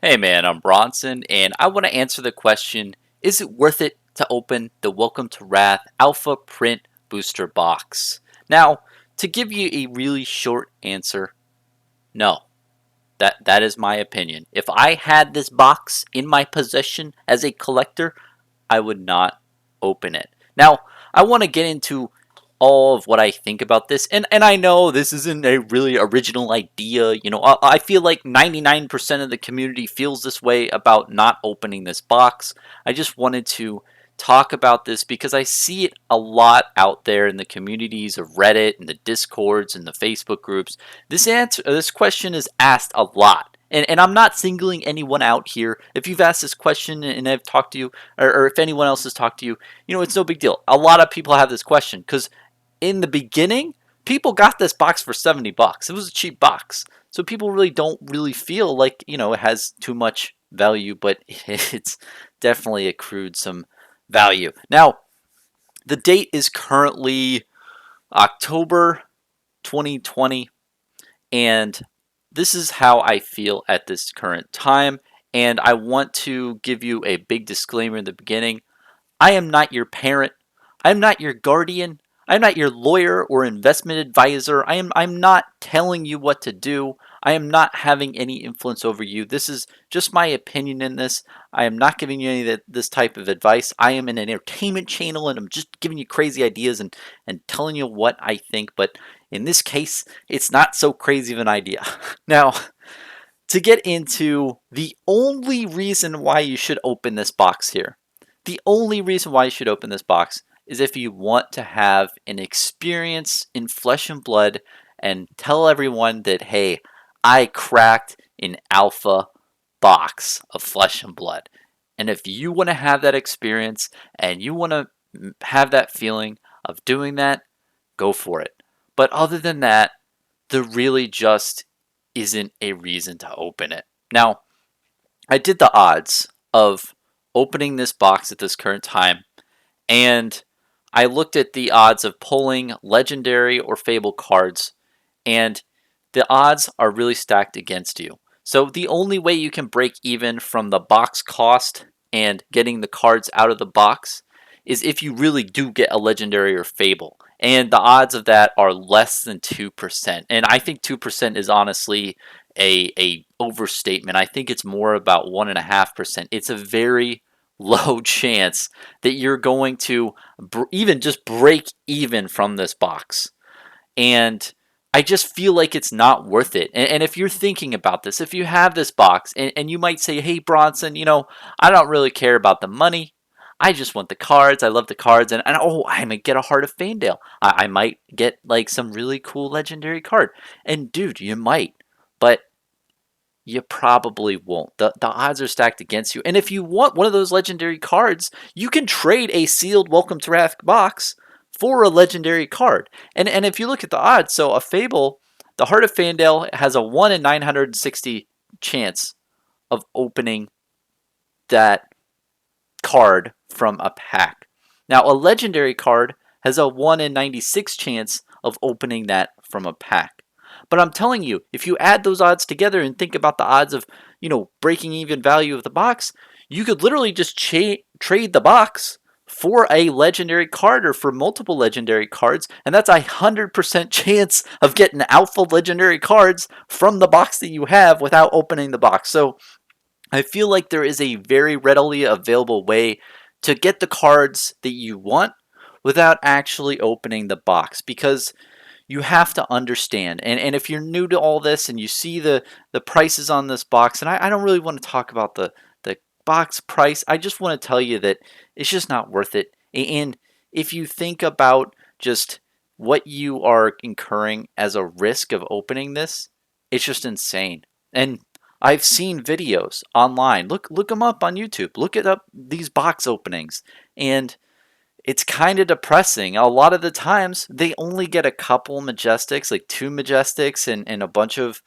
Hey man, I'm Bronson, and I want to answer the question, is it worth it to open the Welcome to Wrath Alpha Print Booster Box? Now, to give you a really short answer, no. That is my opinion. If I had this box in my possession as a collector, I would not open it. Now, I want to get into all of what I think about this, and I know this isn't a really original idea. I feel like 99% of the community feels this way about not opening this box. I just wanted to talk about this because I see it a lot out there in the communities of Reddit and the Discords and the Facebook groups. This question is asked a lot. And I'm not singling anyone out here. If you've asked this question and I've talked to you, or if anyone else has talked to you, it's no big deal. A lot of people have this question because in the beginning, people got this box for $70. It was a cheap box. So people really don't really feel like, it has too much value, but it's definitely accrued some value. Now, the date is currently October 2020, and this is how I feel at this current time. And I want to give you a big disclaimer in the beginning. I am not your parent. I'm not your guardian. I'm not your lawyer or investment advisor. I'm not telling you what to do. I am not having any influence over you. This is just my opinion in this. I am not giving you any of this type of advice. I am an entertainment channel and I'm just giving you crazy ideas and telling you what I think. But in this case, it's not so crazy of an idea. Now, to get into the only reason why you should open this box here. The only reason why you should open this box is if you want to have an experience in flesh and blood and tell everyone that, hey, I cracked an alpha box of flesh and blood. And if you want to have that experience and you want to have that feeling of doing that, go for it. But other than that, there really just isn't a reason to open it. Now, I did the odds of opening this box at this current time, and I looked at the odds of pulling legendary or fable cards, and the odds are really stacked against you. So the only way you can break even from the box cost and getting the cards out of the box is if you really do get a legendary or fable. And the odds of that are less than 2%. And I think 2% is honestly a overstatement. I think it's more about 1.5%. It's a very low chance that you're going to even just break even from this box. And I just feel like it's not worth it. And if you're thinking about this, if you have this box and you might say, hey, Bronson, I don't really care about the money. I just want the cards. I love the cards. And oh, I might get a Heart of Fanedale. I might get like some really cool legendary card. And dude, you might. But you probably won't. The odds are stacked against you. And if you want one of those legendary cards, you can trade a sealed Welcome to Wrath box for a legendary card. And if you look at the odds, so a Fable, the Heart of Fanedale has a 1 in 960 chance of opening that card from a pack. Now, a legendary card has a 1 in 96 chance of opening that from a pack. But I'm telling you, if you add those odds together and think about the odds of, breaking even value of the box, you could literally just trade the box for a legendary card or for multiple legendary cards, and that's 100% chance of getting alpha legendary cards from the box that you have without opening the box. So I feel like there is a very readily available way to get the cards that you want without actually opening the box, because you have to understand, and if you're new to all this and you see the prices on this box, and I don't really want to talk about the box price, I just want to tell you that it's just not worth it. And if you think about just what you are incurring as a risk of opening this, it's just insane. And I've seen videos online. Look them up on YouTube. Look it up, these box openings, and it's kind of depressing. A lot of the times they only get a couple majestics, like 2 majestics and a bunch of,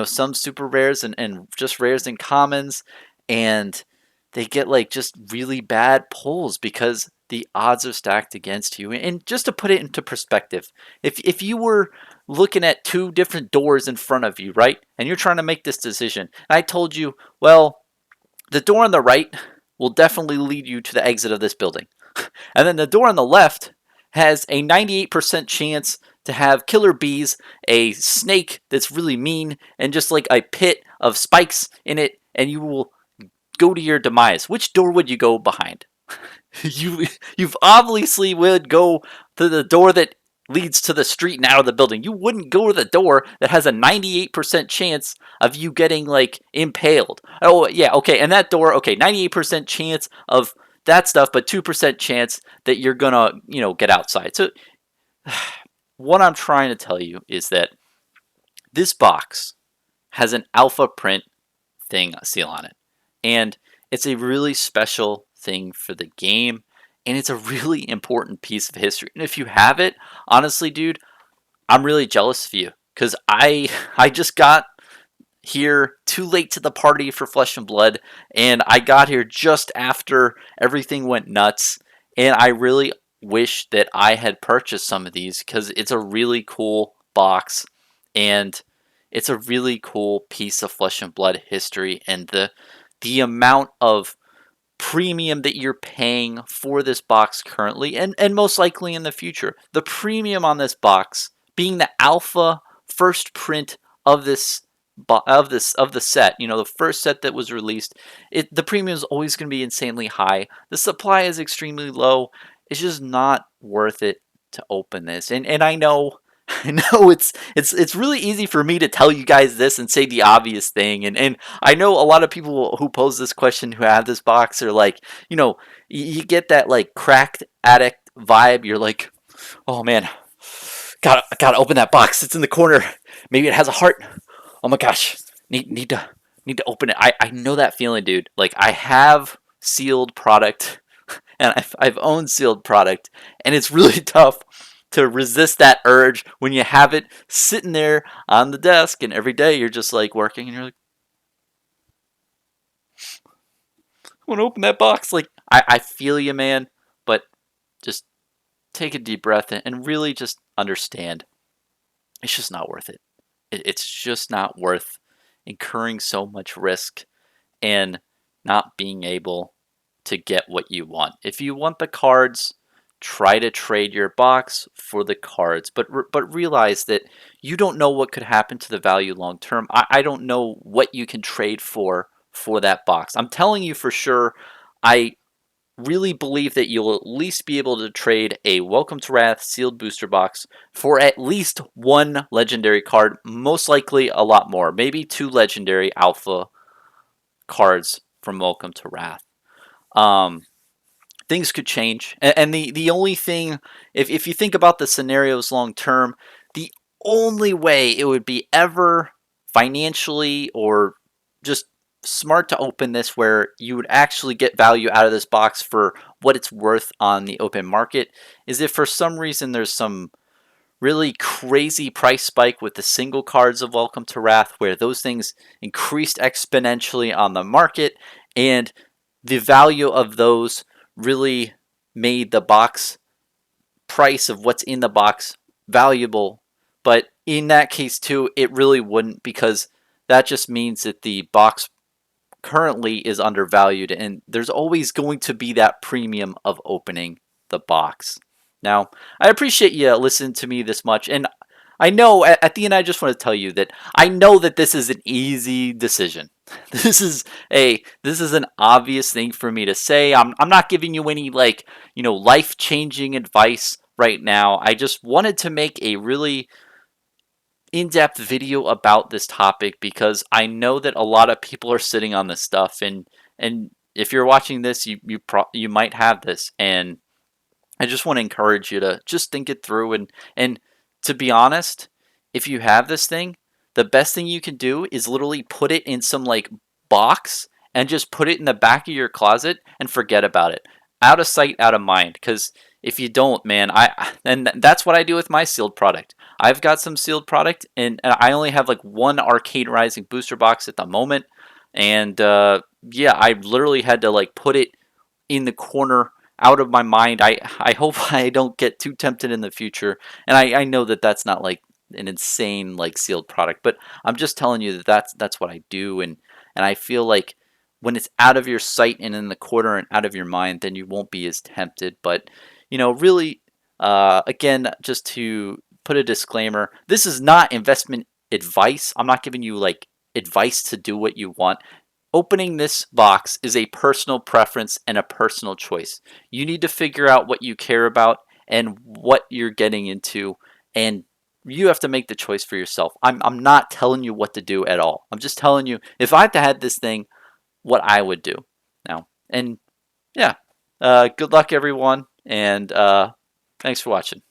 some super rares and just rares and commons, and they get like just really bad pulls because the odds are stacked against you. And just to put it into perspective, if you were looking at 2 different doors in front of you, right, and you're trying to make this decision, and I told you, well, the door on the right will definitely lead you to the exit of this building. And then the door on the left has a 98% chance to have killer bees, a snake that's really mean, and just like a pit of spikes in it, and you will go to your demise. Which door would you go behind? You've obviously would go to the door that leads to the street and out of the building. You wouldn't go to the door that has a 98% chance of you getting like impaled. Oh yeah, okay, and that door, okay, 98% chance of that stuff, but 2% chance that you're gonna, get outside. So what I'm trying to tell you is that this box has an alpha print thing seal on it. And it's a really special thing for the game, and it's a really important piece of history. And if you have it, honestly, dude, I'm really jealous of you because I just got here too late to the party for Flesh and Blood, and I got here just after everything went nuts, and I really wish that I had purchased some of these because it's a really cool box, and it's a really cool piece of Flesh and Blood history, and the amount of premium that you're paying for this box currently and most likely in the future. The premium on this box being the alpha first print of this of the set, the first set that was released, the premium is always going to be insanely high. The supply is extremely low. It's just not worth it to open this. And I know I know it's really easy for me to tell you guys this and say the obvious thing, and I know a lot of people who pose this question who have this box are like, you get that like cracked addict vibe. You're like, oh man, gotta open that box. It's in the corner. Maybe it has a heart. Oh my gosh, need to open it. I know that feeling, dude. Like I have sealed product, and I've owned sealed product, and it's really tough to resist that urge when you have it sitting there on the desk, and every day you're just like working, and you're like, I want to open that box. Like I feel you, man, but just take a deep breath and really just understand it's just not worth it. It's just not worth incurring so much risk and not being able to get what you want. If you want the cards, try to trade your box for the cards, but realize that you don't know what could happen to the value long term. I don't know what you can trade for that box. I'm telling you for sure, I really believe that you'll at least be able to trade a Welcome to Wrath sealed booster box for at least one legendary card, most likely a lot more, maybe 2 legendary alpha cards from Welcome to Wrath. Things could change, and the only thing, if you think about the scenarios long term, the only way it would be ever financially or just smart to open this where you would actually get value out of this box for what it's worth on the open market is if for some reason there's some really crazy price spike with the single cards of Welcome to Wrath where those things increased exponentially on the market, and the value of those really made the box price of what's in the box valuable. But in that case too, it really wouldn't, because that just means that the box currently is undervalued, and there's always going to be that premium of opening the box. Now, I appreciate you listening to me this much, and I know at the end I just want to tell you that I know that this is an easy decision. This is an obvious thing for me to say. I'm not giving you any life-changing advice right now. I just wanted to make a really in-depth video about this topic because I know that a lot of people are sitting on this stuff, and if you're watching this, you might have this, and I just want to encourage you to just think it through, and to be honest, if you have this thing, the best thing you can do is literally put it in some box and just put it in the back of your closet and forget about it. Out of sight, out of mind. Because if you don't, man, and that's what I do with my sealed product. I've got some sealed product, and I only have one Arcade Rising booster box at the moment, and yeah, I literally had to put it in the corner out of my mind. I hope I don't get too tempted in the future, and I know that that's not an insane sealed product, but I'm just telling you that that's what I do, and I feel like when it's out of your sight and in the corner and out of your mind, then you won't be as tempted. But really, again, just to put a disclaimer, this is not investment advice. I'm not giving you like advice to do what you want. Opening this box is a personal preference and a personal choice. You need to figure out what you care about and what you're getting into, and you have to make the choice for yourself. I'm not telling you what to do at all. I'm just telling you if I had to have this thing, what I would do now. And yeah, good luck everyone, and thanks for watching.